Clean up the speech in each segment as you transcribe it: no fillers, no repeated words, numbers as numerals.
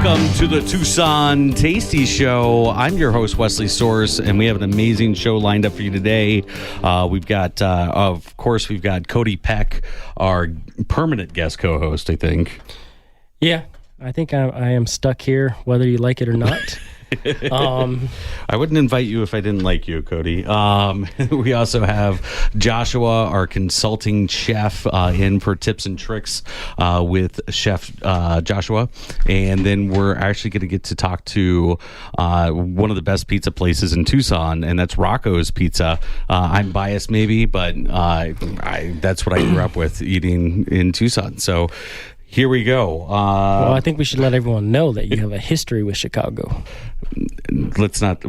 Welcome to the Tucson Tasty Show. I'm your host, Wesley Source, and we have an amazing show lined up for you today. We've got, of course, we've got Cody Peck, our permanent guest co-host, I think. Yeah, I think I am stuck here, whether you like it or not. I wouldn't invite you if I didn't like you, Cody. We also have Joshua, our consulting chef, in for tips and tricks with Chef Joshua. And then we're actually going to get to talk to one of the best pizza places in Tucson, and that's Rocco's Pizza. I'm biased maybe, but that's what I grew up with, eating in Tucson. So here we go. Well, I think we should let everyone know that you have a history with Chicago. Let's not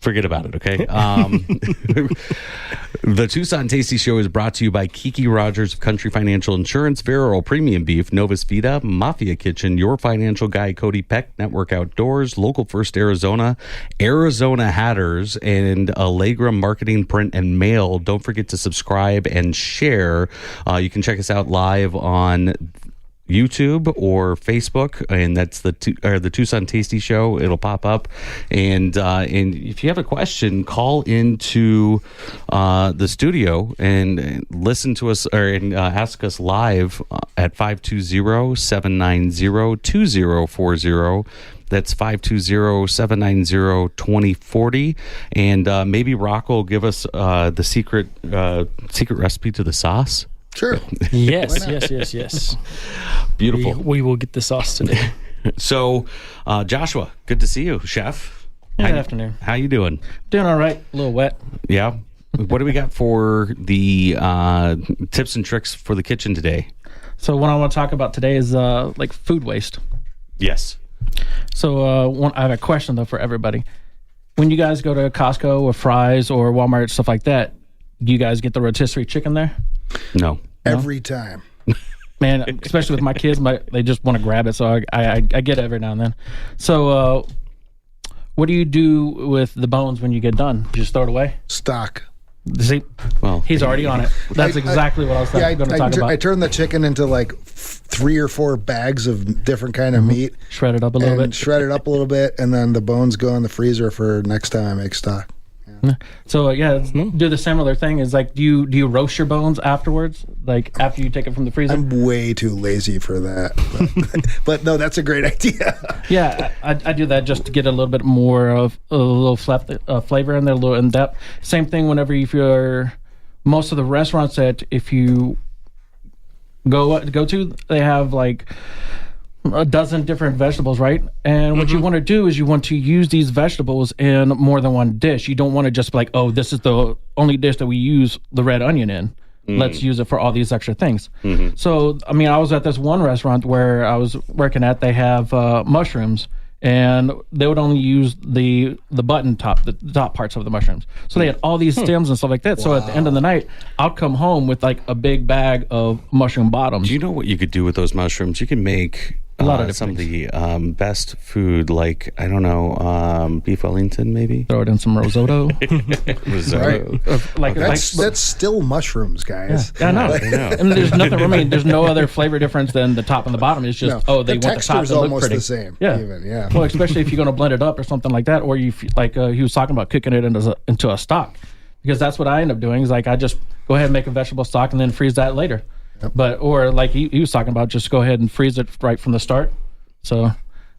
forget about it, okay? The Tucson Tasty Show is brought to you by Kiki Rogers of Country Financial Insurance, Ferrero Premium Beef, Novus Vita, Mafia Kitchen, Your Financial Guy, Cody Peck, Network Outdoors, Local First Arizona, Arizona Hatters, and Allegra Marketing, Print, and Mail. Don't forget to subscribe and share. You can check us out live on YouTube or Facebook, and that's the Tucson Tasty Show. It'll pop up, and if you have a question, call into the studio and listen to us or ask us live at 520-790-2040. That's 520-790-2040, and maybe Rocco will give us the secret recipe to the sauce. Sure. Yes. Beautiful. We will get the sauce today. So, Joshua, good to see you, Chef. Good afternoon. How you doing? Doing all right. A little wet. Yeah. What do we got for the tips and tricks for the kitchen today? So what I want to talk about today is like food waste. Yes. So I have a question, though, for everybody. When you guys go to Costco or Fry's or Walmart, stuff like that, do you guys get the rotisserie chicken there? No. Every time. Man, especially with my kids, they just want to grab it, so I get it every now and then. So what do you do with the bones when you get done? You just throw it away? Stock. See? Well, he's already on it. That's exactly what I was going to talk about. I turn the chicken into like 3 or 4 bags of different kind of meat. Shred it up a little bit. Shred it up a little bit, and then the bones go in the freezer for next time I make stock. So do the similar thing. Is like, do you roast your bones afterwards? Like after you take it from the freezer? I'm way too lazy for that, but no, that's a great idea. Yeah, I do that just to get a little bit more of a little flavor in there, a little in depth. Same thing whenever most of the restaurants that if you go to, they have like a dozen different vegetables, right? And what you want to do is you want to use these vegetables in more than one dish. You don't want to just be like, oh, this is the only dish that we use the red onion in. Let's use it for all these extra things. So, I mean, I was at this one restaurant where I was working at. They have mushrooms, and they would only use the button top, the top parts of the mushrooms. So they had all these stems and stuff like that. Wow. So at the end of the night, I'll come home with like a big bag of mushroom bottoms. Do you know what you could do with those mushrooms? You can make a lot of some of the best food, like, I don't know, beef Wellington, maybe? Throw it in some risotto. Risotto. Right. That's still mushrooms, guys. Yeah, I know. And there's nothing, I mean, there's no other flavor difference than the top and the bottom. It's just, they want the top to look almost pretty. The same. Yeah. Yeah. Well, especially if you're going to blend it up or something like that, or you like he was talking about cooking it into a stock, because that's what I end up doing. Is like I just go ahead and make a vegetable stock and then freeze that later. Yep. But or like he was talking about, just go ahead and freeze it right from the start. So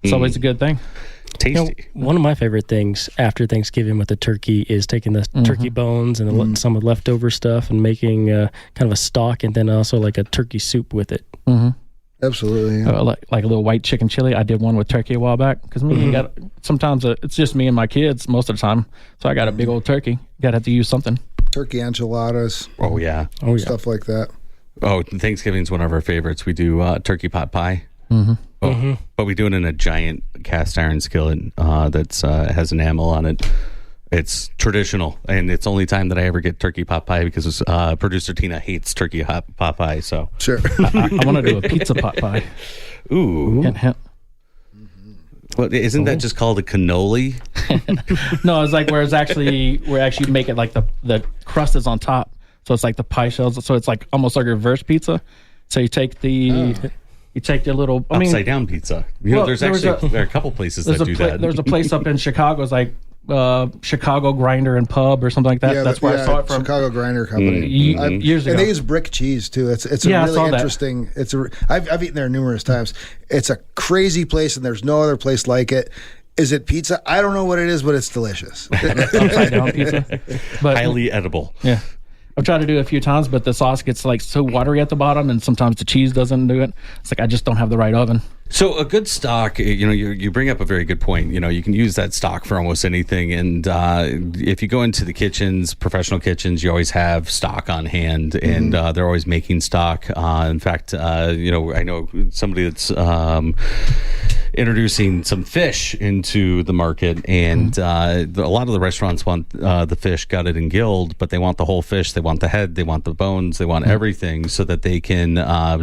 it's always a good thing. Tasty. One of my favorite things after Thanksgiving with the turkey is taking the turkey bones and some of the leftover stuff and making kind of a stock, and then also like a turkey soup with it. Absolutely. Yeah. Like a little white chicken chili. I did one with turkey a while back because sometimes it's just me and my kids most of the time. So I got a big old turkey. Got to have to use something. Turkey enchiladas. Oh yeah. Stuff like that. Oh, Thanksgiving's one of our favorites. We do turkey pot pie. But we do it in a giant cast iron skillet that's has enamel on it. It's traditional, and it's the only time that I ever get turkey pot pie because producer Tina hates turkey pot pie. So sure, I want to do a pizza pot pie. Ooh. Well, isn't that just called a cannoli? No, it's like where actually make it like the crust is on top, so it's like the pie shells. So it's like almost like a reverse pizza. So you take the You take your little upside down pizza. There's actually there are a couple places that do that. There's a place up in Chicago. It's like Chicago Grinder and Pub or something like that. That's where I saw it from. Chicago Grinder Company. Years ago. And they use brick cheese too. It's a really interesting. I've eaten there numerous times. It's a crazy place, and there's no other place like it. Is it pizza? I don't know what it is, but it's delicious. Upside down pizza, but highly edible. Yeah. I've tried to do it a few times, but the sauce gets like so watery at the bottom, and sometimes the cheese doesn't do it. It's like I just don't have the right oven. So a good stock, you bring up a very good point. You can use that stock for almost anything. And if you go into the kitchens, professional kitchens, you always have stock on hand, and they're always making stock. In fact, I know somebody that's introducing some fish into the market, and a lot of the restaurants want the fish gutted and gilled, but they want the whole fish. They want the head, they want the bones, they want everything, so that they can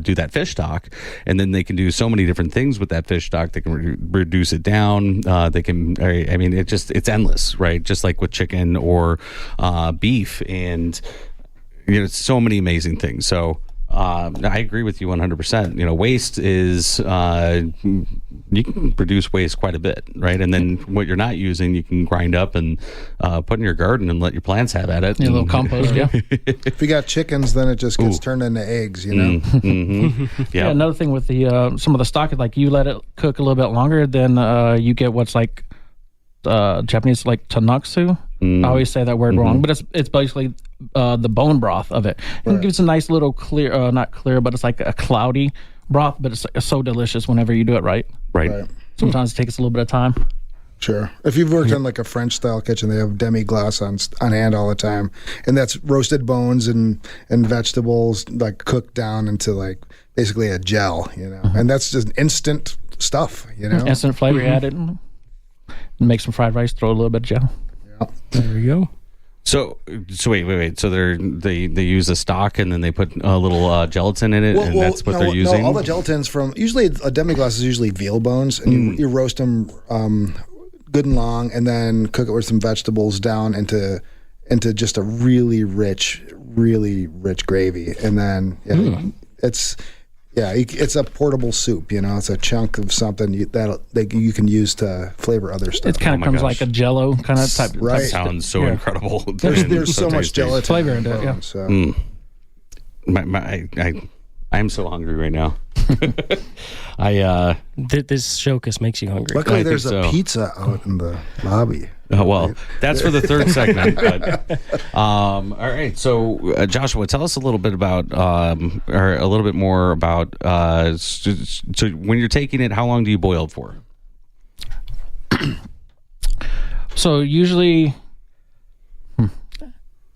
do that fish stock, and then they can do so many different things with that fish stock. They can reduce it down. They can. I mean, it's endless, right? Just like with chicken or beef, and it's so many amazing things. So. I agree with you 100%. Waste is, you can produce waste quite a bit, right? And then what you're not using, you can grind up and put in your garden and let your plants have at it. A little compost, yeah. If you got chickens, then it just gets turned into eggs, Yeah, another thing with the some of the stock, like you let it cook a little bit longer, then you get what's like Japanese, like tanaksu. I always say that word wrong, but it's basically the bone broth of it. And it gives a nice little clear, not clear, but it's like a cloudy broth, but it's so delicious whenever you do it right. Right. Sometimes it takes a little bit of time. Sure. If you've worked in like a French style kitchen, they have demi-glace on hand all the time, and that's roasted bones and vegetables like cooked down into like basically a gel, and that's just instant stuff, Instant flavor added. Make some fried rice, throw a little bit of gel. There you go. So wait. So they use a stock, and then they put a little gelatin in it, and that's what they're using. No, all the gelatins from usually a demi-glace is usually veal bones, and you roast them good and long, and then cook it with some vegetables down into just a really rich gravy, and then it's a portable soup. It's a chunk of something that you can use to flavor other stuff. It kind of comes like a Jello kind of type. Right. That sounds so incredible. There's so much gelatin flavor in it. Yeah. So. I'm so hungry right now. This showcase makes you hungry. Luckily, there's a pizza out in the lobby. That's for the third segment. But, all right. So, Joshua, tell us a little bit about, or a little bit more about. So, when you're taking it, how long do you boil it for? So usually,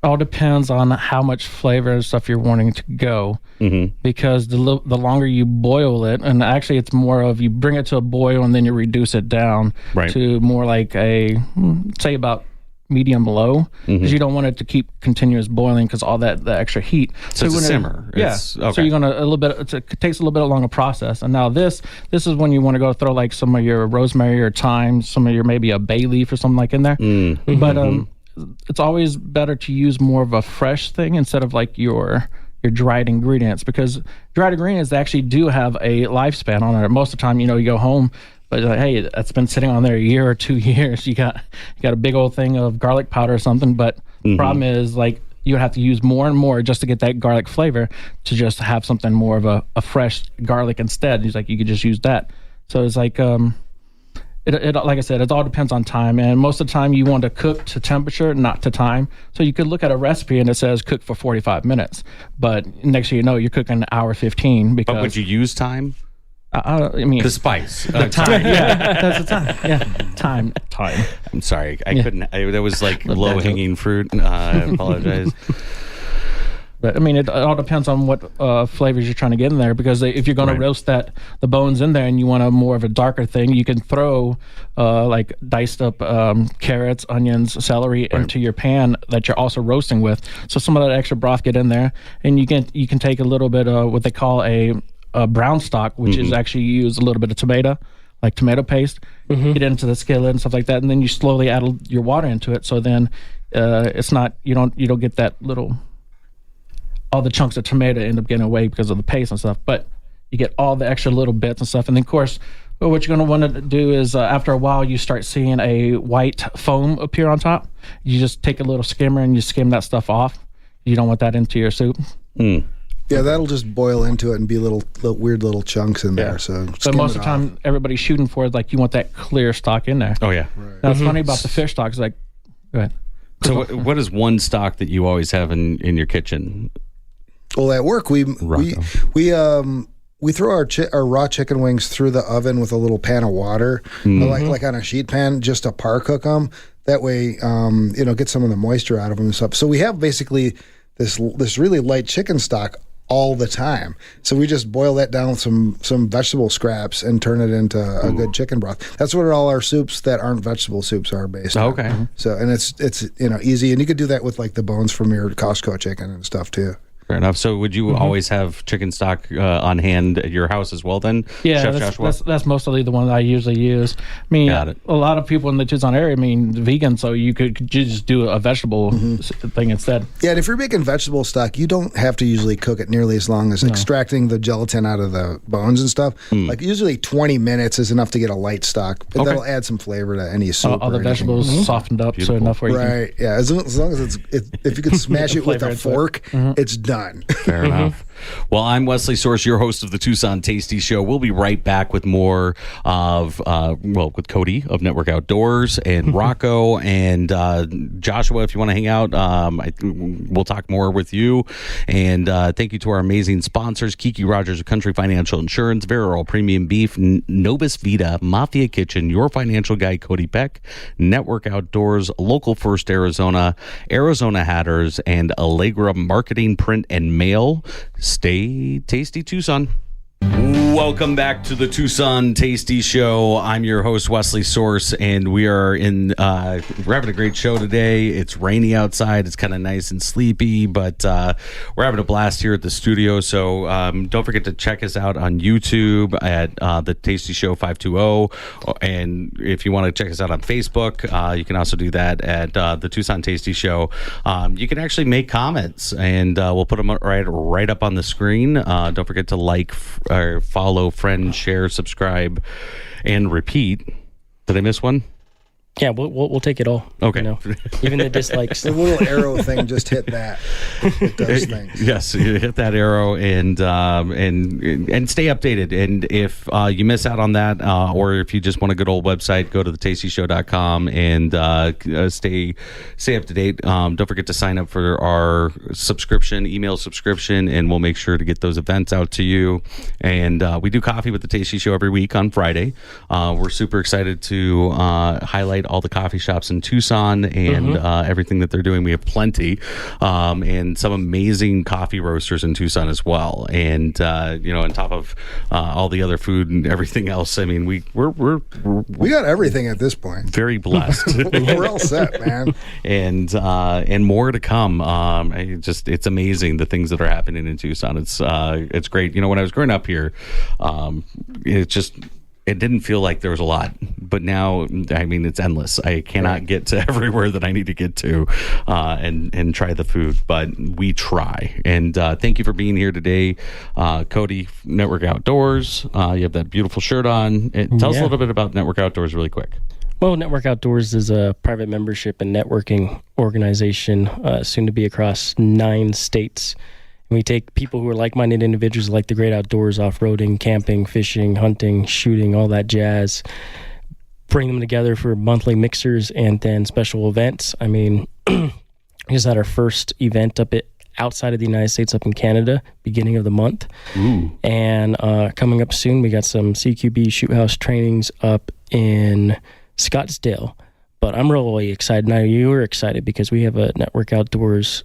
all depends on how much flavor and stuff you're wanting to go. Because the longer you boil it, and actually it's more of you bring it to a boil and then you reduce it down to more like a, say about medium low, because you don't want it to keep continuous boiling because all the extra heat. So it's a simmer. Okay. So you're gonna it takes a little bit longer process. And now this is when you want to go throw like some of your rosemary or thyme, some of your maybe a bay leaf or something like in there. But it's always better to use more of a fresh thing instead of like your dried ingredients, because dried ingredients actually do have a lifespan on it. Most of the time, you go home, but like, hey, that's been sitting on there a year or 2 years. You got a big old thing of garlic powder or something, but the problem is like you have to use more and more just to get that garlic flavor to just have something more of a fresh garlic instead. He's like, you could just use that. So it's like It like I said, it all depends on time, and most of the time you want to cook to temperature, not to time. So you could look at a recipe and it says cook for 45 minutes, but next thing you know, you're cooking an hour 15. Because but would you use time? I mean the spice, the time. Yeah, that's the time. Yeah, time. I'm sorry, I couldn't. That was like low hanging fruit. I apologize. But I mean, it all depends on what flavors you're trying to get in there. Because if you're going to roast the bones in there, and you want a more of a darker thing, you can throw like diced up carrots, onions, celery into your pan that you're also roasting with. So some of that extra broth get in there, and you can take a little bit of what they call a brown stock, which is actually you use a little bit of tomato, like tomato paste, get into the skillet and stuff like that, and then you slowly add your water into it. So then it's not you don't get that little. All the chunks of tomato end up getting away because of the paste and stuff. But You get all the extra little bits and stuff. And then, of course, what you're going to want to do is after a while, you start seeing a white foam appear on top. You just take a little skimmer and you skim that stuff off. You don't want that into your soup. Mm. Yeah, that'll just boil into it and be little weird little chunks in there. So most of the time, everybody's shooting for like you want that clear stock in there. Oh yeah. Right. That's funny about the fish stock. Is like, go ahead. So what is one stock that you always have in your kitchen? Well, at work we throw our raw chicken wings through the oven with a little pan of water, like on a sheet pan, just to par cook them. That way, get some of the moisture out of them and stuff. So we have basically this really light chicken stock all the time. So we just boil that down with some vegetable scraps and turn it into a good chicken broth. That's what all our soups that aren't vegetable soups are based on. Okay. So, and it's easy, and you could do that with like the bones from your Costco chicken and stuff too. Fair enough. So would you always have chicken stock on hand at your house as well then? Yeah, Chef Joshua? that's mostly the one that I usually use. I mean, Got it. a lot of people in the Tucson area, vegan, so you could just do a vegetable thing instead. Yeah, and if you're making vegetable stock, you don't have to usually cook it nearly as long as extracting the gelatin out of the bones and stuff. Like usually 20 minutes is enough to get a light stock, but that'll add some flavor to any soup. All the vegetables softened up, so enough where you can... Right, yeah. As long as if you can smash it with a fork, it's done. Fair enough. Well, I'm Wesley Source, your host of the Tucson Tasty Show. We'll be right back with more of, with Cody of Network Outdoors and Rocco and Joshua. If you want to hang out, we'll talk more with you. And thank you to our amazing sponsors, Kiki Rogers of Country Financial Insurance, Vera Premium Beef, Novus Vita, Mafia Kitchen, your financial guy, Cody Peck, Network Outdoors, Local First Arizona, Arizona Hatters, and Allegra Marketing, Print, and Mail. Stay tasty, Tucson. Welcome back to the Tucson Tasty Show. I'm your host, Wesley Source, and we're having a great show today. It's rainy outside. It's kind of nice and sleepy, but we're having a blast here at the studio. So don't forget to check us out on YouTube at the Tasty Show 520. And if you want to check us out on Facebook, you can also do that at the Tucson Tasty Show. You can actually make comments, and we'll put them right up on the screen. Don't forget to like or follow, friend, share, subscribe, and repeat. Did I miss one? Yeah, we'll take it all. Okay. Even the dislikes. The little arrow thing, just hit that. It does things. Yes, you hit that arrow and stay updated. And if you miss out on that, or if you just want a good old website, go to thetastyshow.com and stay up to date. Don't forget to sign up for our email subscription, and we'll make sure to get those events out to you. And we do coffee with the Tasty Show every week on Friday. We're super excited to highlight all the coffee shops in Tucson and everything that they're doing. We have plenty, and some amazing coffee roasters in Tucson as well. And on top of all the other food and everything else, I mean, we got everything at this point. Very blessed. We're all set, man. And more to come. It's amazing the things that are happening in Tucson. It's great. When I was growing up here, it didn't feel like there was a lot, but now, I mean, it's endless. I cannot get to everywhere that I need to get to and try the food, but we try. And thank you for being here today, Cody, Network Outdoors. You have that beautiful shirt on. Tell us a little bit about Network Outdoors really quick. Well, Network Outdoors is a private membership and networking organization, soon to be across 9 states. And we take people who are like-minded individuals who like the great outdoors, off-roading, camping, fishing, hunting, shooting, all that jazz, bring them together for monthly mixers and then special events. I mean, we just had our first event outside of the United States up in Canada, beginning of the month. Ooh. And coming up soon, we got some CQB shoot house trainings up in Scottsdale. But I'm really excited. Now, you are excited because we have a Network Outdoors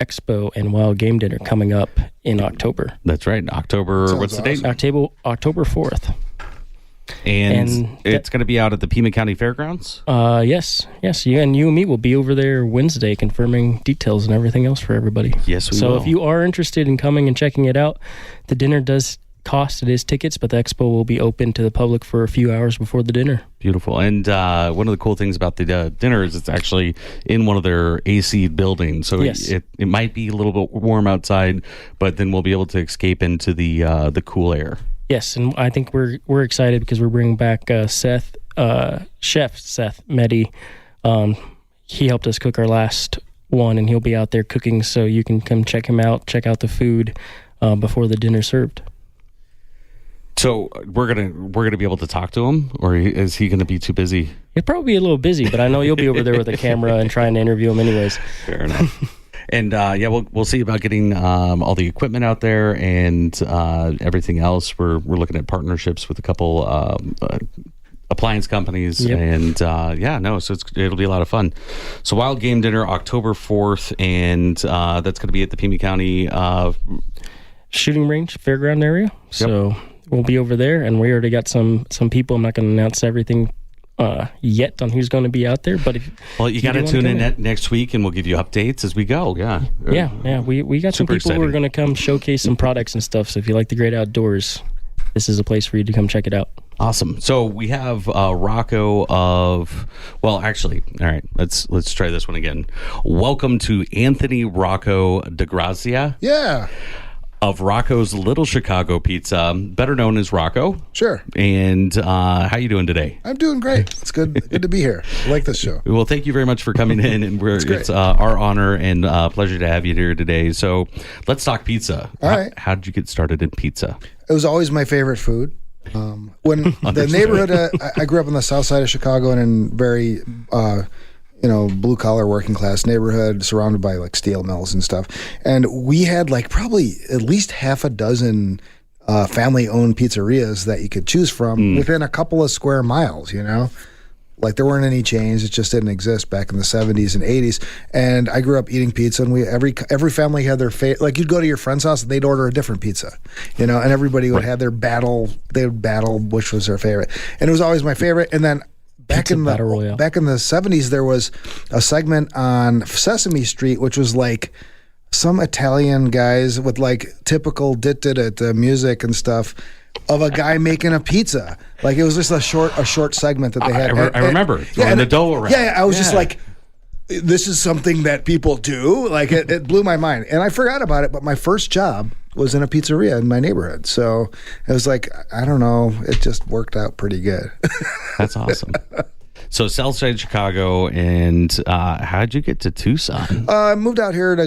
Expo and Wild Game Dinner coming up in October. That's right. October, what's the date? October 4th. And it's going to be out at the Pima County Fairgrounds? Yes. You and me will be over there Wednesday confirming details and everything else for everybody. Yes, we will. So if you are interested in coming and checking it out, the dinner does cost. It is tickets, but the expo will be open to the public for a few hours before the dinner. Beautiful. And one of the cool things about the dinner is it's actually in one of their AC buildings. So Yes. it might be a little bit warm outside, but then we'll be able to escape into the cool air. Yes, and I think we're excited because we're bringing back Chef Seth Meddy. He helped us cook our last one, and he'll be out there cooking, so you can come check him out, check out the food before the dinner's served. So we're gonna be able to talk to him, or is he gonna be too busy? He'll probably be a little busy, but I know you'll be over there with a camera and trying to interview him anyways. Fair enough. And we'll see about getting all the equipment out there and everything else. We're looking at partnerships with a couple appliance companies. Yep. And so it'll be a lot of fun. So Wild Game Dinner, October 4th, and that's going to be at the Pima County Shooting range, fairground area. So we'll be over there, and we already got some people. I'm not going to announce everything yet on who's going to be out there, but you got to tune in next week, and we'll give you updates as we go. Yeah. We got some people exciting. who are going to come showcase some products and stuff. So if you like the great outdoors, this is a place for you to come check it out. Awesome. So we have Rocco of, all right, let's try this one again. Welcome to Anthony Rocco DeGrazia. Yeah. Of Rocco's Little Chicago Pizza, better known as Rocco. Sure. And how you doing today? I'm doing great. It's good to be here. I like this show. Well, thank you very much for coming in, and it's our honor and pleasure to have you here today. So let's talk pizza. All right. How did you get started in pizza? It was always my favorite food. When the neighborhood, I grew up on the south side of Chicago and in very, blue collar working class neighborhood surrounded by like steel mills and stuff. And we had like probably at least half a dozen family owned pizzerias that you could choose from within a couple of square miles, Like there weren't any chains; it just didn't exist back in the 70s and 80s. And I grew up eating pizza, and every family had their favorite. Like you'd go to your friend's house, and they'd order a different pizza, and everybody would have their battle. They would battle which was their favorite, and it was always my favorite. And then back in the 70s, there was a segment on Sesame Street, which was like some Italian guys with like typical dit music and stuff. Of a guy making a pizza, like it was just a short segment that they had. I remember throwing the dough around. Yeah, I was just like, this is something that people do. Like it blew my mind, and I forgot about it. But my first job was in a pizzeria in my neighborhood, so it was like I don't know, it just worked out pretty good. That's awesome. So Southside Chicago, and how'd you get to Tucson? I moved out here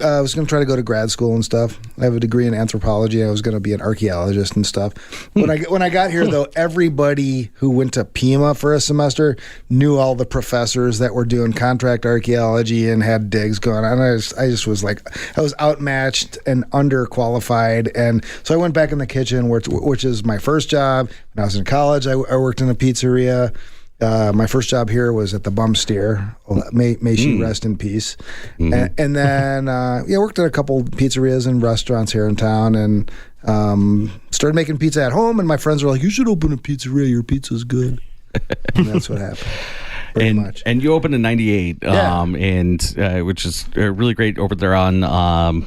I was going to try to go to grad school and stuff. I have a degree in anthropology. I was going to be an archaeologist and stuff. When I got here, though, everybody who went to Pima for a semester knew all the professors that were doing contract archaeology and had digs going on. I just was like, I was outmatched and underqualified. And so I went back in the kitchen, which is my first job. When I was in college, I worked in a pizzeria. My first job here was at the Bum Steer. May she rest in peace. And then worked at a couple pizzerias and restaurants here in town, and started making pizza at home. And my friends were like, "You should open a pizzeria. Your pizza's good." And that's what happened. Pretty much. And you opened in '98, and which is really great over there on.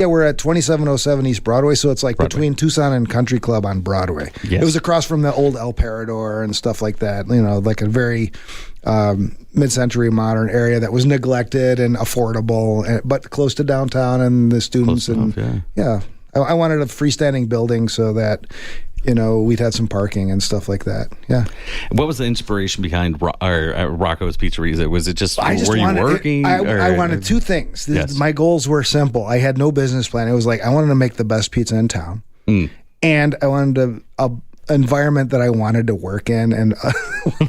Yeah, we're at 2707 East Broadway, so it's like between Tucson and Country Club on Broadway. Yes. It was across from the old El Parador and stuff like that, like a very mid-century modern area that was neglected and affordable, but close to downtown and the students. Close enough, I wanted a freestanding building so that we'd had some parking and stuff like that. Yeah. What was the inspiration behind Rocco's Pizzeria? Was it just were you working? I wanted two things. My goals were simple. I had no business plan. It was like I wanted to make the best pizza in town, and I wanted a environment that I wanted to work in and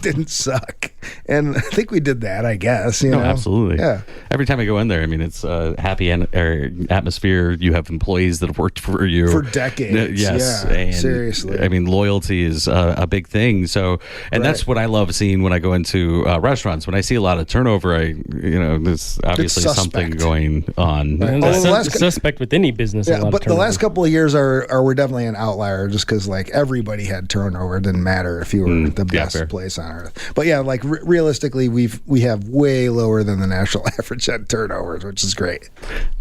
didn't suck. And I think we did that, I guess. Absolutely. Yeah. Every time I go in there, I mean, it's a happy atmosphere. You have employees that have worked for you for decades. Yes. Yeah, and seriously. I mean, loyalty is a big thing. So, and that's what I love seeing when I go into restaurants. When I see a lot of turnover, there's obviously something going on. And suspect with any business. Yeah, but the last couple of years were definitely an outlier, just because like everybody had turnover. It didn't matter if you were the best place on earth. But yeah, like realistically, we have way lower than the national average at turnovers, which is great.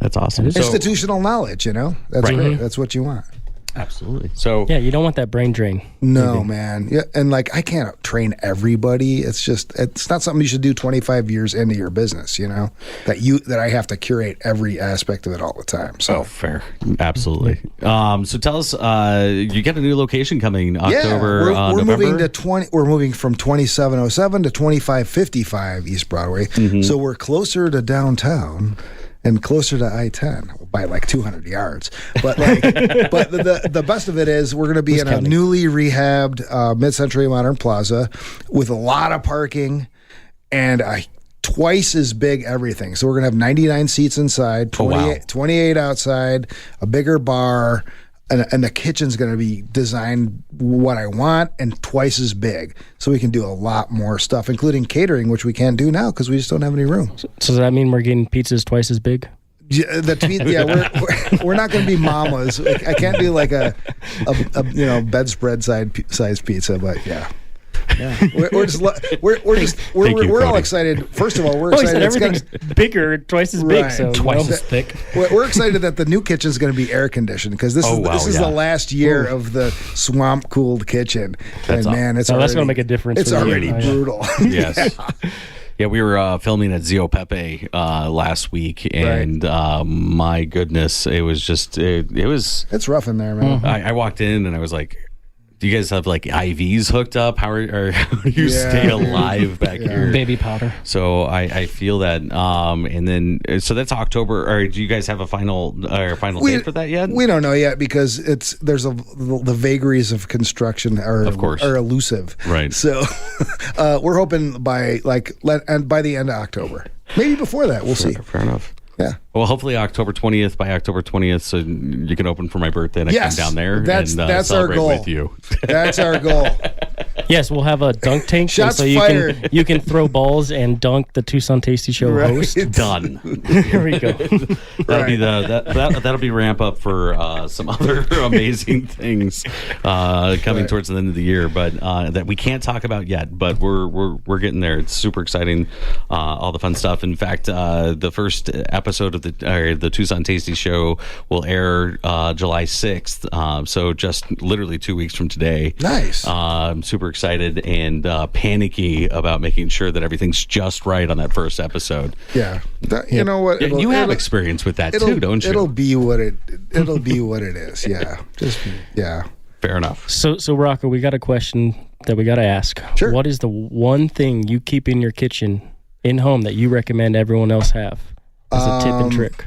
That's awesome. Institutional knowledge, that's great. That's what you want. Absolutely. So Yeah, you don't want that brain drain. No, man. Yeah, and like I can't train everybody. It's not something you should do 25 years into your business, that I have to curate every aspect of it all the time. So fair. Absolutely. So tell us, you get a new location coming October, we're November? we're moving from 2707 to 2555 East Broadway. So we're closer to downtown and closer to I-10 by like 200 yards. But the best of it is we're going to be in a newly rehabbed mid-century modern plaza with a lot of parking and twice as big everything. So we're going to have 99 seats inside, 28 outside, a bigger bar, and the kitchen's going to be designed what I want and twice as big. So we can do a lot more stuff, including catering, which we can't do now because we just don't have any room. So does that mean we're getting pizzas twice as big? We're not going to be mamas. I can't do like a bedspread size pizza, but yeah. We're all excited. First of all, we're excited. Everything's bigger, twice as big, so twice as thick. We're excited that the new kitchen is going to be air conditioned because this is the last year of the swamp cooled kitchen. That's going to make a difference. It's already brutal. Yes. Yeah, we were filming at Zio Pepe last week, and my goodness, it was just it's rough in there, man. I walked in and I was like, do you guys have like IVs hooked up? How do you stay alive back here? Baby powder. So I feel that. And then, so that's October. Or do you guys have a final date for that yet? We don't know yet because the vagaries of construction are elusive. Right. So we're hoping by the end of October. Maybe before that. We'll see. Fair enough. Yeah. Well, hopefully by October 20th, so you can open for my birthday and I come down there that's and our celebrate goal. with you. That's our goal. Yes, we'll have a dunk tank. Shots so fired. You can throw balls and dunk the Tucson Tasty Show host. Done. Here we go. That'll be ramp up for some other amazing things coming towards the end of the year, but that we can't talk about yet. But we're getting there. It's super exciting. All the fun stuff. In fact, the first episode of the Tucson Tasty Show will air July 6th. So just literally 2 weeks from today. Nice. I'm super excited and panicky about making sure that everything's just right on that first episode. Yeah. You know what? You have experience with that too, don't you? It'll be what it is. Yeah. Fair enough. So Rocco, we got a question that we got to ask. Sure. What is the one thing you keep in your kitchen in home that you recommend everyone else have as a tip and trick?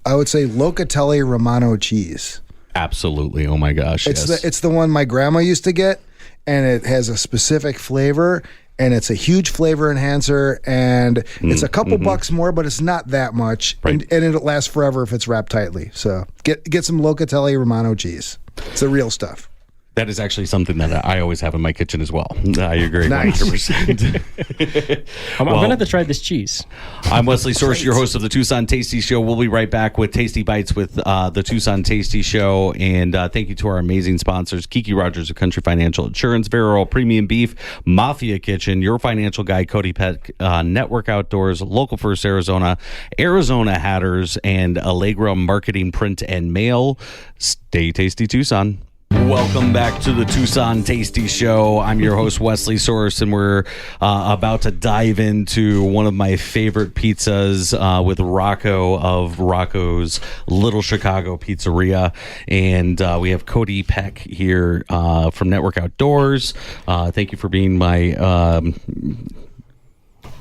I would say Locatelli Romano cheese. Absolutely. Oh my gosh. It's the one my grandma used to get, and it has a specific flavor, and it's a huge flavor enhancer, and it's a couple bucks more, but it's not that much, and it'll last forever if it's wrapped tightly. So get some Locatelli Romano cheese. It's the real stuff. That is actually something that I always have in my kitchen as well. I agree. Nice. 100%. I'm going to have to try this cheese. I'm Wesley Source, your host of the Tucson Tasty Show. We'll be right back with Tasty Bites with the Tucson Tasty Show. And thank you to our amazing sponsors, Kiki Rogers of Country Financial Insurance, Vera Premium Beef, Mafia Kitchen, Your Financial Guy, Cody Peck, Network Outdoors, Local First Arizona, Arizona Hatters, and Allegra Marketing Print and Mail. Stay tasty, Tucson. Welcome back to the Tucson Tasty Show. I'm your host, Wesley Source, and we're about to dive into one of my favorite pizzas with Rocco of Rocco's Little Chicago Pizzeria. And we have Cody Peck here from Network Outdoors. Thank you for being my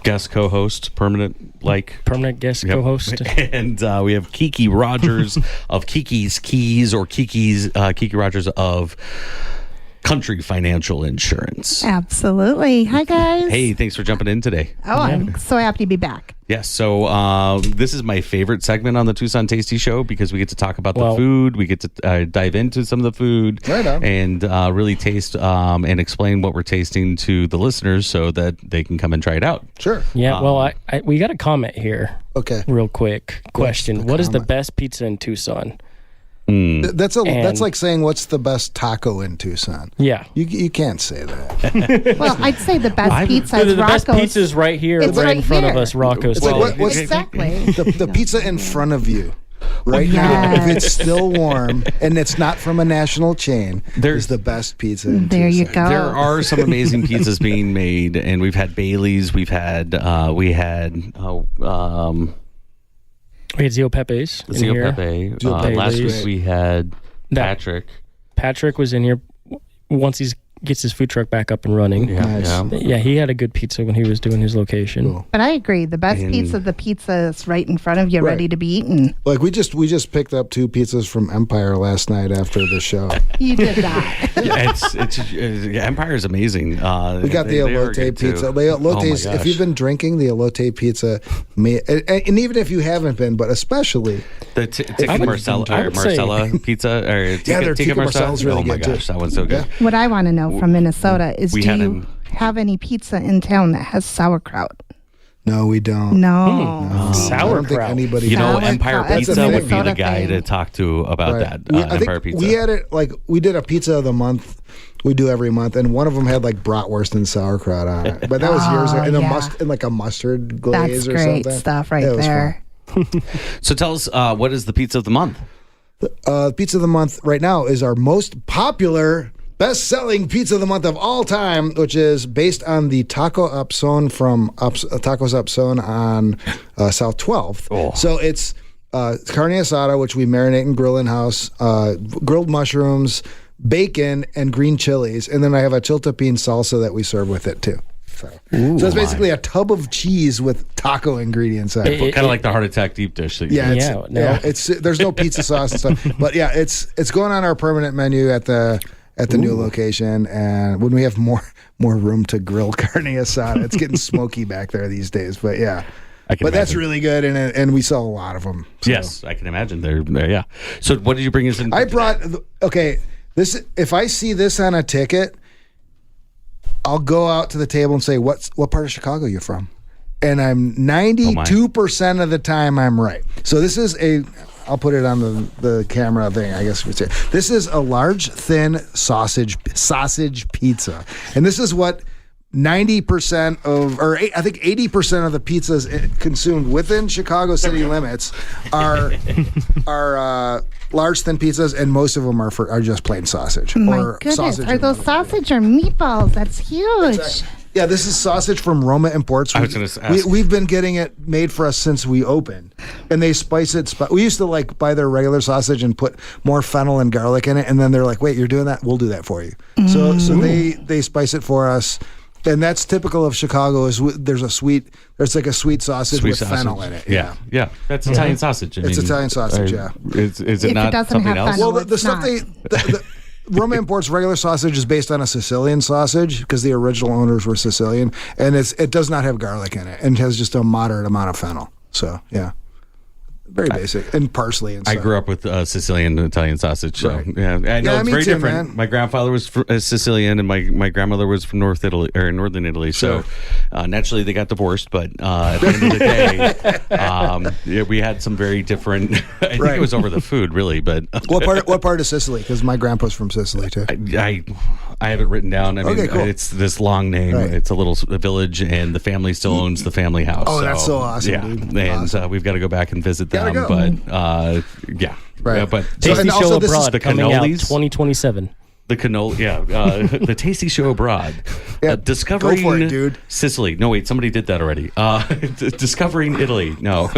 guest co-host, permanent guest co-host. And we have Kiki Rogers of Kiki's Keys, or Kiki Rogers of Country Financial Insurance. Absolutely. Hi, guys. Hey, thanks for jumping in today. Oh, I'm so happy to be back. Yes, so this is my favorite segment on the Tucson Tasty Show because we get to talk about the food. We get to dive into some of the food and really taste and explain what we're tasting to the listeners so that they can come and try it out. Sure. Yeah, we got a comment here. Okay. Real quick question. What is the best pizza in Tucson? That's like saying what's the best taco in Tucson. Yeah, you can't say that. Well, I'd say the best pizza is the Rocco's. best pizza's right here, It's right in front here. of us. Rocco's. It's like exactly the pizza in front of you. right now, if Yes. it's still warm and it's not from a national chain, There's- is the best pizza. In There you Tucson. go. There are some amazing pizzas being made, and we've had Bailey's. We had We had Zio Pepe's in Zio here. Pepe. Zio Pepe's Last week great. we had That- Patrick. Patrick was in here once he gets his food truck back up and running. Yeah, Nice. yeah. Yeah, he had a good pizza when he was doing his location. Cool. But I agree. The best And- pizza, the pizza is right in front of you, Right. ready to be eaten. Like we just picked up 2 pizzas from Empire last night after the show. You did that. Yeah, it's Empire is amazing. We got the they are elote good, too. pizza. The elotes, Oh my if you've been drinking the elote pizza, and even if you haven't been, but especially The tikka I would- Marcella, I or would say- Marcella pizza, or their tikka Marcella's really oh my good, too. gosh, that one's so good. Yeah. What I want to know from Minnesota is, We do had you an- have any pizza in town that has sauerkraut? no, we don't. No. I don't think Sauerkraut. anybody. You know, Sauerkraut. Empire That's Pizza a would be the Minnesota guy thing. to talk to about Right. that. I Empire think Pizza. we had it like we did a pizza of the month. We do every month, and one of them had like bratwurst and sauerkraut on it. But that was years ago, Oh, in yeah. in like a mustard glaze That's or great something. stuff right It was there. So tell us, what is the pizza of the month? Pizza of the month right now is our most popular, best-selling pizza of the month of all time, which is based on the Taco Upson from Tacos Upson on South 12th. Oh. So it's carne asada, which we marinate and grill in-house, grilled mushrooms, bacon, and green chilies. And then I have a chiltepín salsa that we serve with it, too. So it's basically a tub of cheese with taco ingredients on it. It- Kind of like the heart attack deep dish. That you Yeah, it's, Yeah, no. yeah, it's there's no pizza sauce and stuff, but yeah, it's going on our permanent menu at the new location, and when we have more room to grill carne asada, it's getting smoky back there these days. But yeah, I can but that's imagine. really good, and we sell a lot of them. So. Yes, I can imagine. They're yeah. So what did you bring us in? I brought this. If I see this on a ticket, I'll go out to the table and say, what part of Chicago you from? And I'm 92% of the time I'm right. So this is I'll put it on the camera thing, I guess you would say. This is a large, thin sausage pizza. And this is what 90% of, or I think 80% of the pizzas consumed within Chicago city limits are large, thin pizzas, and most of them are just plain sausage. My or goodness. sausage Are and those sausage or meatballs? That's huge. Yeah, this is sausage from Roma Imports. I was gonna ask. We've been getting it made for us since we opened, and they spice it. We used to like buy their regular sausage and put more fennel and garlic in it, and then they're like, "Wait, you're doing that? We'll do that for you." So they spice it for us, and that's typical of Chicago. There's like a sweet sausage Sweet with sausage. fennel in it. Yeah. That's Italian sausage. I It's mean, Italian sausage, yeah. Is If it it not doesn't something have else? fennel, Well, the it's stuff not. Roma Imports regular sausage is based on a Sicilian sausage because the original owners were Sicilian, and it does not have garlic in it, and has just a moderate amount of fennel. So yeah, very basic, and parsley and I stuff. grew up with Sicilian and Italian sausage, so Right. yeah, I know Yeah, it's me very too, different. man. My grandfather was Sicilian, and my grandmother was from northern Italy. Sure. So naturally, they got divorced. But at the end of the day, yeah, we had some very different. I think Right. it was over the food, really. But What part of Sicily? Because my grandpa's from Sicily too. I have it written down. I mean, Okay, cool. it's this long name. Right. It's a little village, and the family still owns the family house. Oh, that's so awesome, Yeah, dude. and Awesome. we've got to go back and visit Gotta them. go. But yeah, Right. Yeah, but So- Tasty and also Show this is Abroad the coming out cannolis. 2027. the canola, the Tasty Show Abroad, Yeah, discovering go for it, dude. Sicily. No, wait, somebody did that already. Discovering Italy. No,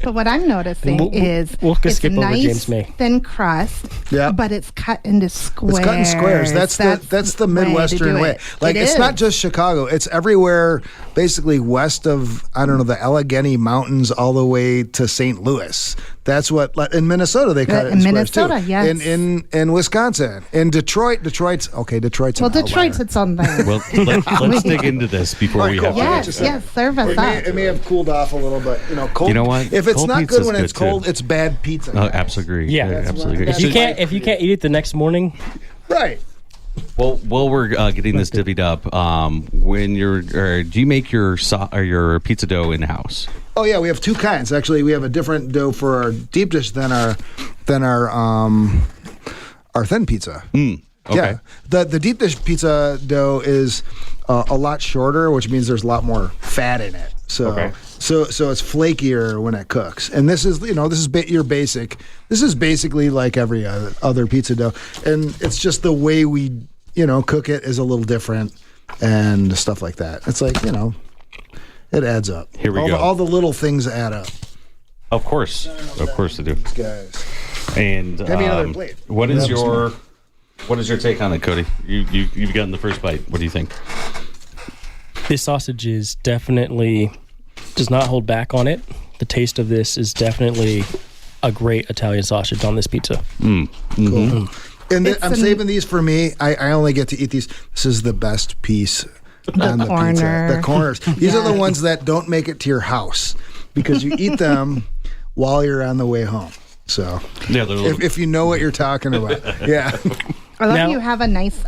But what I'm noticing is we'll it's skip over nice, James May. thin crust, Yeah. but it's cut into squares. It's cut in squares. That's the way to Midwestern do way. it. Like It it's is. not just Chicago. It's everywhere, basically west of the Allegheny Mountains all the way to St. Louis. That's what in Minnesota they cut it in In squares too. Minnesota, yes. In Wisconsin, in Detroit's Well, an Detroit's outlier. its own thing. well, let's dig into this before All we right, have cool. to. yes, yes, serve us It may up. have cooled off a little, but cold. You know what? If it's Cold not pizza's good when it's good, too. cold, it's bad pizza. Oh, absolutely agree. Yeah. absolutely agree. That's If you why- can't eat it the next morning, Right. Well, while we're getting this divvied up, do you make your your pizza dough in house? Oh yeah, we have two kinds. Actually, we have a different dough for our deep dish than our thin pizza. Okay. Yeah, the deep dish pizza dough is a lot shorter, which means there's a lot more fat in it. So Okay. so it's flakier when it cooks. And this is your basic. This is basically like every other pizza dough, and it's just the way we cook it is a little different and stuff like that. It's like it adds up. Here we all go. All the little things add up. Of course they do. Guys, And Give me another plate. what is your take on it, Cody? You've gotten the first bite. What do you think? This sausage is definitely does not hold back on it. The taste of this is definitely a great Italian sausage on this pizza. cool. And It's I'm saving these for me. I only get to eat these. This is the best piece on the corner. pizza. The corners. These are the ones that don't make it to your house because you eat them while you're on the way home. So Yeah, they're if you know what you're talking about, yeah. I love Now- you have a nice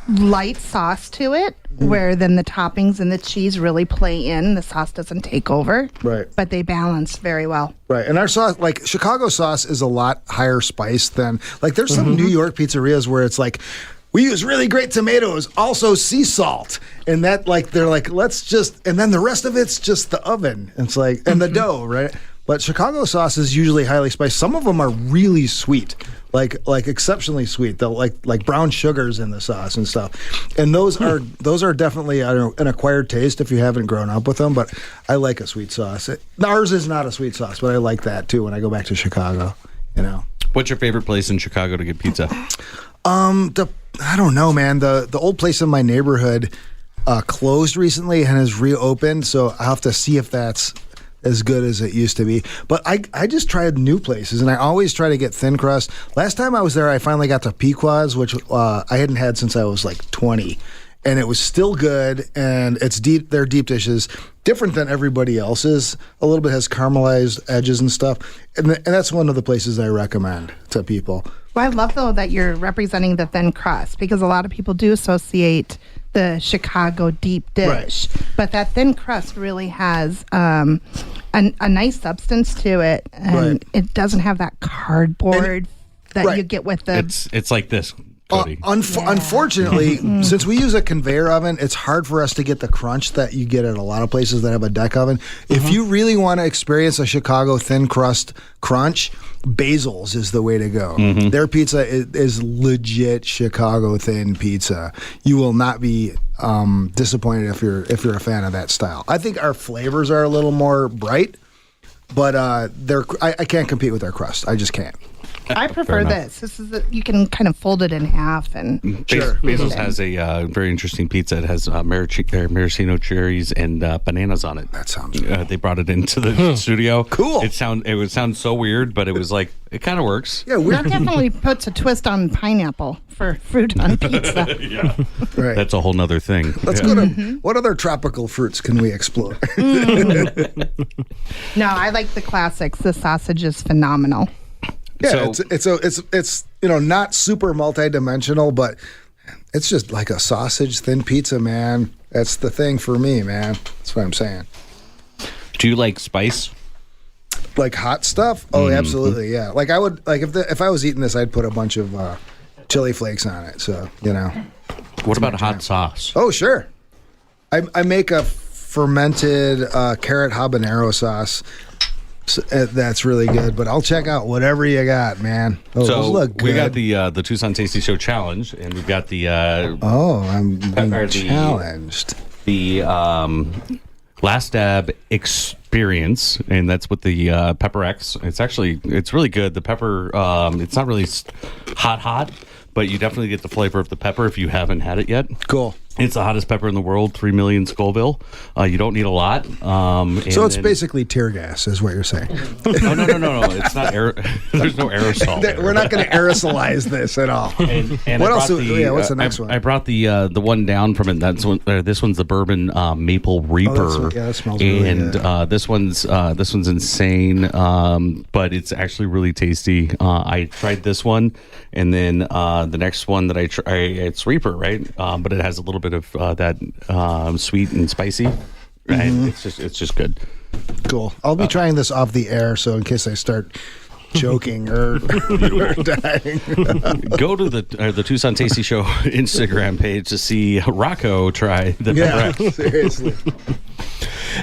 light sauce to it, where then the toppings and the cheese really play in. The sauce doesn't take over, Right. but they balance very well. Right, and our sauce, like Chicago sauce, is a lot higher spice than there's some New York pizzerias where it's like we use really great tomatoes, also sea salt, and that they're like let's just, and then the rest of it's just the oven. It's like and the dough, right? But Chicago sauce is usually highly spiced. Some of them are really sweet, like exceptionally sweet. They'll like brown sugars in the sauce and stuff. And those are definitely an acquired taste if you haven't grown up with them. But I like a sweet sauce. Ours is not a sweet sauce, but I like that too when I go back to Chicago. What's your favorite place in Chicago to get pizza? I don't know, man. The old place in my neighborhood closed recently and has reopened, so I'll have to see if that's as good as it used to be. But I just tried new places, and I always try to get thin crust. Last time I was there, I finally got to Pequod's, which I hadn't had since I was like 20. And it was still good, and it's deep. Their deep dishes, different than everybody else's. A little bit has caramelized edges and stuff, and that's one of the places I recommend to people. Well, I love though that you're representing the thin crust, because a lot of people do associate the Chicago deep dish, but that thin crust really has a nice substance to it, and it doesn't have that cardboard that you get with the. It's like this, Cody. Unfortunately, since we use a conveyor oven, it's hard for us to get the crunch that you get at a lot of places that have a deck oven. If you really want to experience a Chicago thin crust crunch, Basil's is the way to go. Their pizza is legit Chicago thin pizza. You will not be disappointed if you're a fan of that style. I think our flavors are a little more bright, but I can't compete with their crust. I just can't. I prefer this. This is you can kind of fold it in half and. Basil's has a very interesting pizza. It has maraschino cherries and bananas on it. That sounds good. They brought it into the studio. Cool. It would sound so weird, but it was like it kind of works. Yeah, That definitely puts a twist on pineapple for fruit on pizza. Yeah, right. that's a whole nother thing. Let's go to what other tropical fruits can we explore? No, I like the classics. The sausage is phenomenal. Yeah, So- it's not super multidimensional, but it's just like a sausage thin pizza, man. That's the thing for me, man. That's what I'm saying. Do you like spice? Like hot stuff? Oh, absolutely, yeah. Like I would if I was eating this, I'd put a bunch of chili flakes on it. So What about hot sauce? Oh, sure. I make a fermented carrot habanero sauce. So, that's really good, but I'll check out whatever you got, man. Oh, those look good. We got the Tucson Tasty Show challenge, and we've got the I'm being Or the- challenged. the Last Dab experience, and that's with the Pepper X. It's really good. The pepper, it's not really hot, but you definitely get the flavor of the pepper if you haven't had it yet. Cool. It's the hottest pepper in the world, 3 million Scoville. You don't need a lot. So it's basically tear gas, is what you're saying. No. It's not there's no aerosol. there. We're not going to aerosolize this at all. And What I else brought what's the next one? I brought the one down from it. This one's the bourbon Maple Reaper. That smells really and good. this one's insane, but it's actually really tasty. I tried this one, and then the next one that I try, it's Reaper, right? But it has a little bit of that sweet and spicy. Right? It's just good. Cool. I'll be trying this off the air, so in case I start choking or dying. Go to the Tucson Tasty Show Instagram page to see Rocco try the Pepper X. Seriously.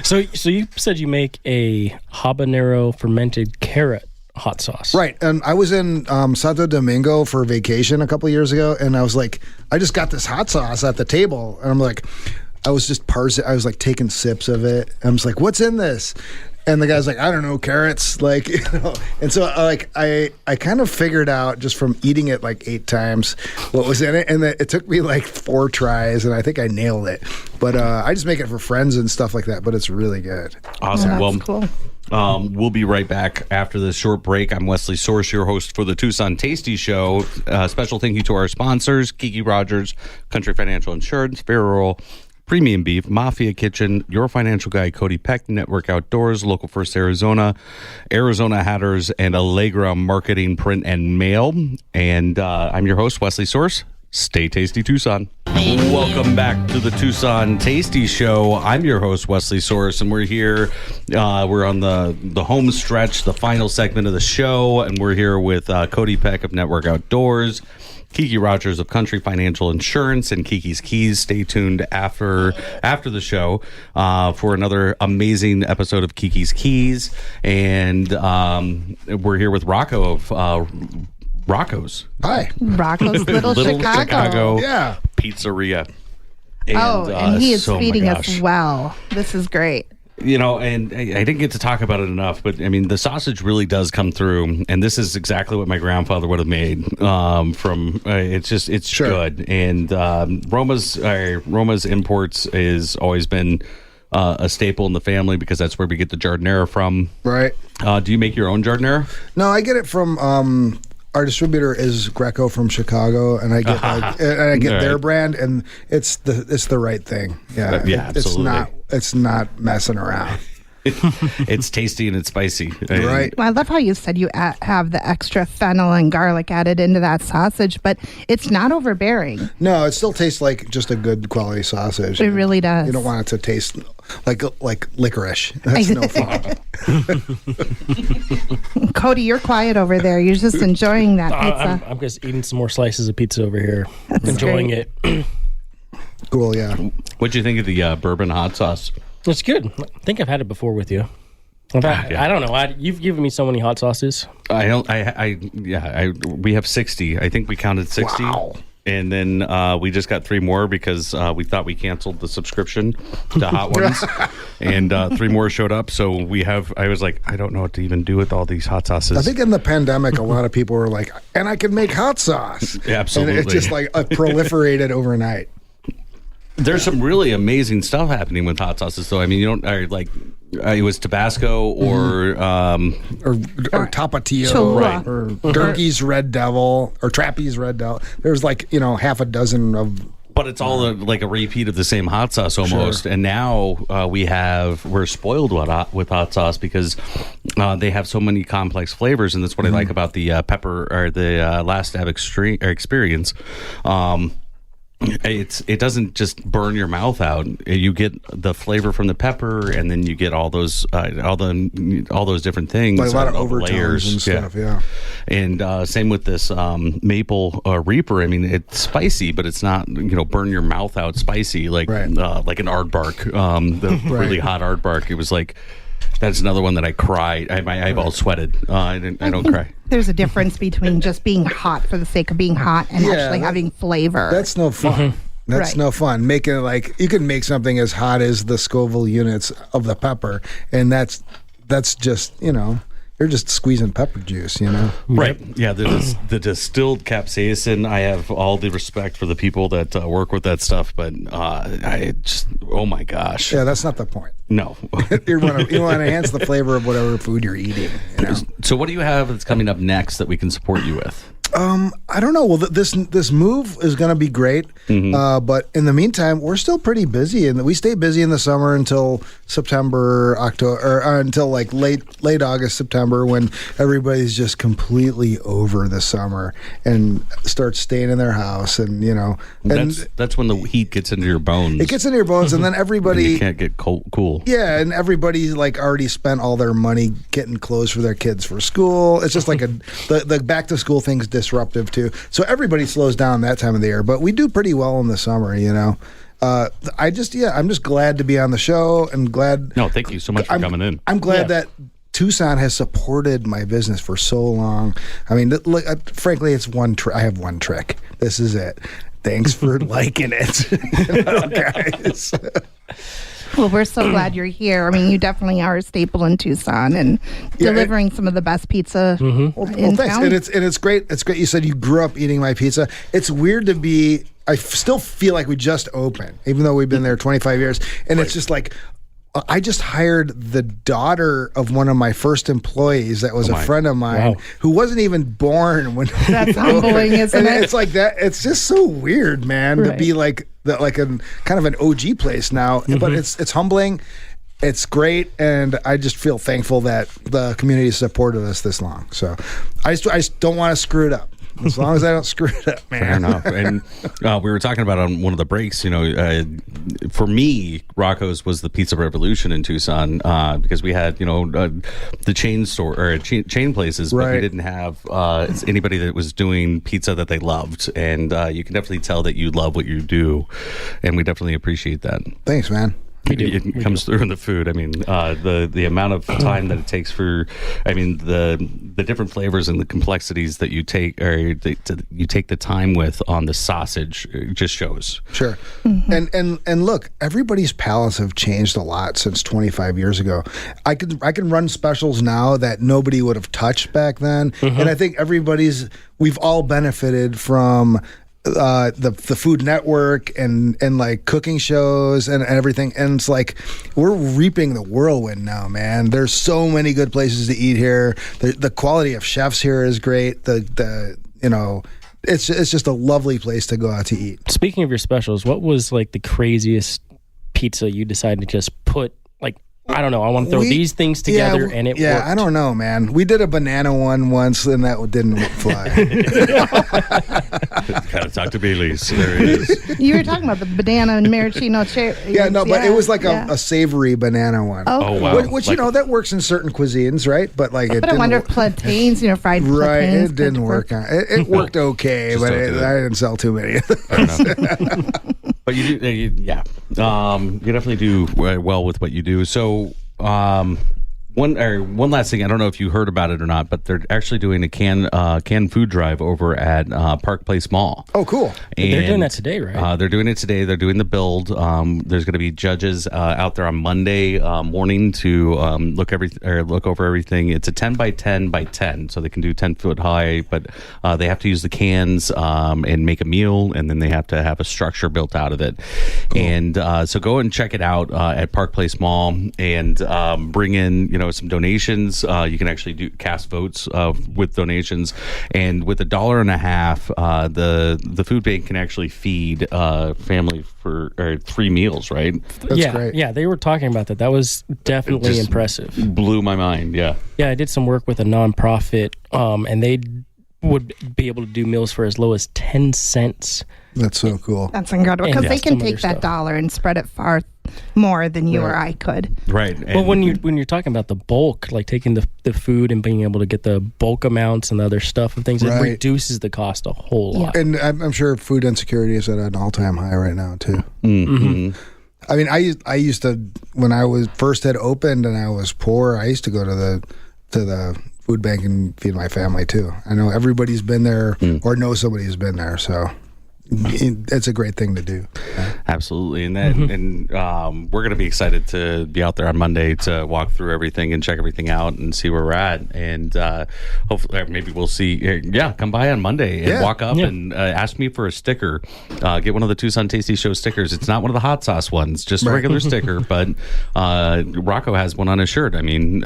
So you said you make a habanero fermented carrot hot sauce. Right. And I was in Santo Domingo for vacation a couple of years ago, and I was like, I just got this hot sauce at the table, and I'm like, I was just parsing. I was like taking sips of it. And I was like, "What's in this?" And the guy's like, "I don't know, carrots." Like, you know. And so I kind of figured out just from eating it like 8 times what was in it, and it took me like 4 tries, and I think I nailed it. But I just make it for friends and stuff like that. But it's really good. Awesome. That's cool. We'll be right back after this short break. I'm Wesley Source, your host for the Tucson Tasty Show. Special thank you to our sponsors, Kiki Rogers, Country Financial Insurance, Fair Premium Beef, Mafia Kitchen, Your Financial Guy, Cody Peck, Network Outdoors, Local First Arizona, Arizona Hatters, and Allegra Marketing, Print, and Mail. And I'm your host, Wesley Source. Stay tasty, Tucson. Welcome back to the Tucson Tasty Show. I'm your host, Wesley Source, and we're here. We're on the home stretch, the final segment of the show, and we're here with Cody Peck of Network Outdoors, Kiki Rogers of Country Financial Insurance, and Kiki's Keys. Stay tuned after the show for another amazing episode of Kiki's Keys. And we're here with Rocco of Rocco's. Hi. Rocco's Little Chicago. Yeah. Pizzeria. And he is oh my feeding us gosh. well. This is great. You know, and I didn't get to talk about it enough, but I mean, the sausage really does come through, and this is exactly what my grandfather would have made. It's Sure. good, and Roma's Imports has always been a staple in the family because that's where we get the giardiniera from. Right. Do you make your own giardiniera? No, I get it from our distributor is Greco from Chicago, and I get their brand, and it's the right thing. Yeah, Yeah, absolutely. It's not messing around. It's tasty and it's spicy. And Right. Well, I love how you said you have the extra fennel and garlic added into that sausage, but it's not overbearing. No, it still tastes like just a good quality sausage. It really does. You don't want it to taste like licorice. That's no fun. Cody, you're quiet over there. You're just enjoying that pizza. I'm just eating some more slices of pizza over here. That's enjoying great. it. Cool, yeah. What'd you think of the bourbon hot sauce? It's good. I think I've had it before with you. I don't know. You've given me so many hot sauces. We have 60. I think we counted 60. Wow. And then we just got 3 more because we thought we canceled the subscription to Hot Ones. And 3 more showed up. So I was like, I don't know what to even do with all these hot sauces. I think in the pandemic, a lot of people were like, and I can make hot sauce. Yeah, absolutely. And it's just like proliferated overnight. There's some really amazing stuff happening with hot sauces, though. I mean, it was Tabasco or Or Tapatio, Cholula. or Durkee's Red Devil, or Trappy's Red Devil. There's half a dozen of. but it's all like a repeat of the same hot sauce almost. Sure. And now we're spoiled with hot sauce because they have so many complex flavors, and that's what I like about the pepper or the Last Stab experience. It doesn't just burn your mouth out. You get the flavor from the pepper, and then you get all those different things, Like a lot of all the overtones and stuff, yeah. And same with this maple Reaper. I mean, it's spicy, but it's not burn your mouth out spicy like Right. Like an aardvark, the really hot aardvark. It was like. That's another one that I cried. My eyeballs sweated. I don't cry. There's a difference between just being hot for the sake of being hot and actually having flavor. That's no fun. That's Right. no fun. Making it you can make something as hot as the Scoville units of the pepper, and that's just you're just squeezing pepper juice, Right. Yeah. The distilled capsaicin. I have all the respect for the people that work with that stuff, but oh my gosh. Yeah, that's not the point. No. You want to enhance the flavor of whatever food you're eating. So what do you have that's coming up next that we can support you with? I don't know. Well, this move is going to be great, but in the meantime, we're still pretty busy, and we stay busy in the summer until September, October, or until like late August, September, when everybody's just completely over the summer and starts staying in their house, and That's when the heat gets into your bones. it gets into your bones, and then and everybody. you can't get cool. Yeah, and everybody's already spent all their money getting clothes for their kids for school. It's just like the back to school thing's disruptive too. So everybody slows down that time of the year, but we do pretty well in the summer, I'm just glad to be on the show and glad. No, thank you so much for coming in. I'm glad that Tucson has supported my business for so long. I mean, look, frankly, it's I have one trick. This is it. Thanks for liking it, guys. Well, we're so glad you're here. I mean, you definitely are a staple in Tucson and delivering some of the best pizza in thanks. town. And it's great. It's great. You said you grew up eating my pizza. It's weird to be. I still feel like we just opened, even though we've been there 25 years. And it's just like, I just hired the daughter of one of my first employees that was a friend of mine who wasn't even born when. That's humbling, isn't it? It's like that. It's just so weird, man, to be like a kind of an OG place now. But it's humbling. It's great, and I just feel thankful that the community supported us this long. So I just don't want to screw it up. As long as I don't screw it up, man. Fair enough. And we were talking about on one of the breaks, for me, Rocco's was the pizza revolution in Tucson because we had, the chain store or chain places, but we didn't have anybody that was doing pizza that they loved. And you can definitely tell that you love what you do. And we definitely appreciate that. Thanks, man. It comes through in the food. I mean, the amount of time that it takes the different flavors and the complexities that you take, or you take the time with on the sausage, just shows. Sure. And look, everybody's palates have changed a lot since 25 years ago. I can run specials now that nobody would have touched back then, and I think we've all benefited from the Food Network and like cooking shows and everything, and it's like we're reaping the whirlwind now, man. There's so many good places to eat here. The quality of chefs here is great. It's just a lovely place to go out to eat. Speaking of your specials, what was like the craziest pizza you decided to just put, like, I don't know, I want to throw these things together and it worked? I don't know, man. We did a banana one once and that didn't fly. Gotta talk to Bailey's. There it is. You were talking about the banana and maraschino cherry. But it was like a savory banana one. Oh, wow. Which that works in certain cuisines, right? But like, I wonder if plantains, fried plantains. Right, it didn't work. It worked okay, but I didn't sell too many of those. But you do, you definitely do well with what you do. So, one last thing, I don't know if you heard about it or not, but they're actually doing a canned food drive over at Park Place Mall. Oh, cool! And, they're doing that today, right? They're doing it today. They're doing the build. There's going to be judges out there on Monday morning to look over everything. It's a 10 by 10 by 10, so they can do 10 foot high, but they have to use the cans and make a meal, and then they have to have a structure built out of it. Cool. And so go and check it out at Park Place Mall and bring in some donations. You can actually cast votes with donations, and with $1.50, the food bank can actually feed family for 3 meals. Right? That's great. Yeah, they were talking about that. That was definitely impressive. Blew my mind. Yeah. Yeah, I did some work with a nonprofit, and they would be able to do meals for as low as 10 cents. That's so cool. That's incredible, because they can take that dollar and spread it far more than you or I could. Right. Well, when you're talking about the bulk, like taking the food and being able to get the bulk amounts and the other stuff and things, it reduces the cost a whole lot. And I'm sure food insecurity is at an all-time high right now too. Mm-hmm. I mean, I used to, when I was first had opened and I was poor, I used to go to the food bank and feed my family too. I know everybody's been there or knows somebody who's been there, so it's a great thing to do. Absolutely. And then we're going to be excited to be out there on Monday to walk through everything and check everything out and see where we're at. And hopefully maybe we'll see. Come by on Monday and walk up and ask me for a sticker. Get one of the Tucson Tasty Show stickers. It's not one of the hot sauce ones, just a regular sticker, but Rocco has one on his shirt. I mean,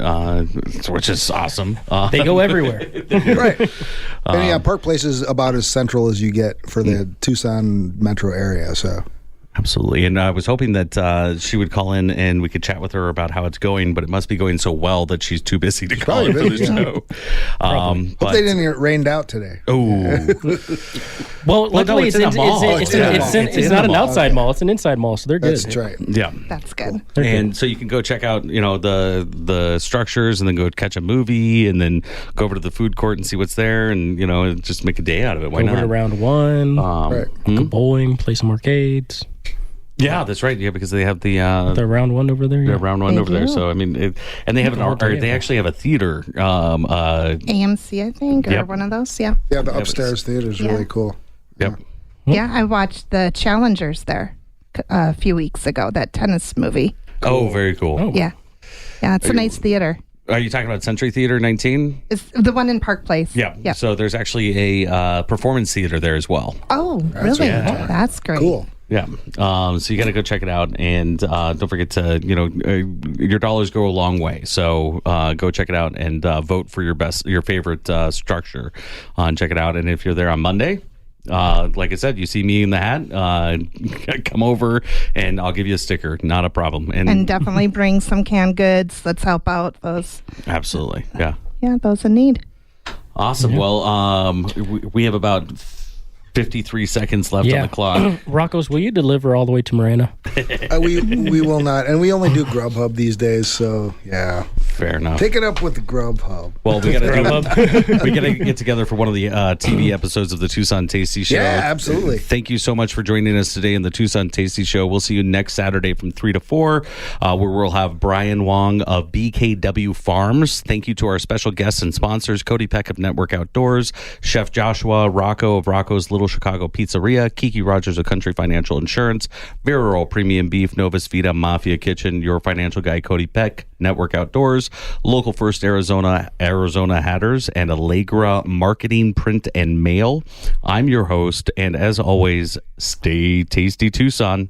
which is awesome. They go everywhere. Right. And Park Place is about as central as you get for the Tucson metro area, so absolutely. And I was hoping that she would call in and we could chat with her about how it's going, but it must be going so well that she's too busy to call in for the show. Hope they didn't get rained out today. Oh. Well, luckily it's not an outside mall. It's an inside mall, so they're good. That's right. Yeah. That's good. And so you can go check out, the structures and then go catch a movie and then go over to the food court and see what's there and, just make a day out of it. Why not? Over to round one, go bowling, play some arcades. Yeah, that's right. Yeah, because they have the round one over there. Yeah. round one They over there. do. So I mean, and they have an art. They actually have a theater. AMC, I think, or Yep. one of those. Yeah. Yeah, the upstairs theater is Yeah. really cool. Yep. Yeah, I watched the Challengers there a few weeks ago. That tennis movie. Oh, very cool. Oh. Yeah. Yeah, it's a nice theater. Are you talking about Century Theater 19? It's the one in Park Place. Yeah. Yeah. So there's actually a performance theater there as well. Oh, really? yeah. That's great. Cool. Yeah. So you got to go check it out, and don't forget to your dollars go a long way. So go check it out and vote for your favorite structure. Check it out, and if you're there on Monday. Like I said, you see me in the hat, come over and I'll give you a sticker. Not a problem. And definitely bring some canned goods. Let's help out those. Absolutely. Yeah. Yeah, those in need. Awesome. Well, we have about 53 seconds left on the clock. Rocco's, will you deliver all the way to Marana? We will not, and we only do Grubhub these days. So yeah, Fair enough. take it up with the Grubhub. Well, we got to get together for one of the TV episodes of the Tucson Tasty Show. Yeah, absolutely. Thank you so much for joining us today in the Tucson Tasty Show. We'll see you next Saturday from 3 to 4, where we'll have Brian Wong of BKW Farms. Thank you to our special guests and sponsors, Cody Peck of Network Outdoors, Chef Joshua Rocco of Rocco's Little Chicago Pizzeria, Kiki Rogers of Country Financial Insurance, Vera Premium Beef, Novus Vita Mafia Kitchen, your financial guy Cody Peck, Network Outdoors, Local First Arizona Hatters, and Allegra Marketing, Print, and Mail. I'm your host, and as always, stay tasty, Tucson.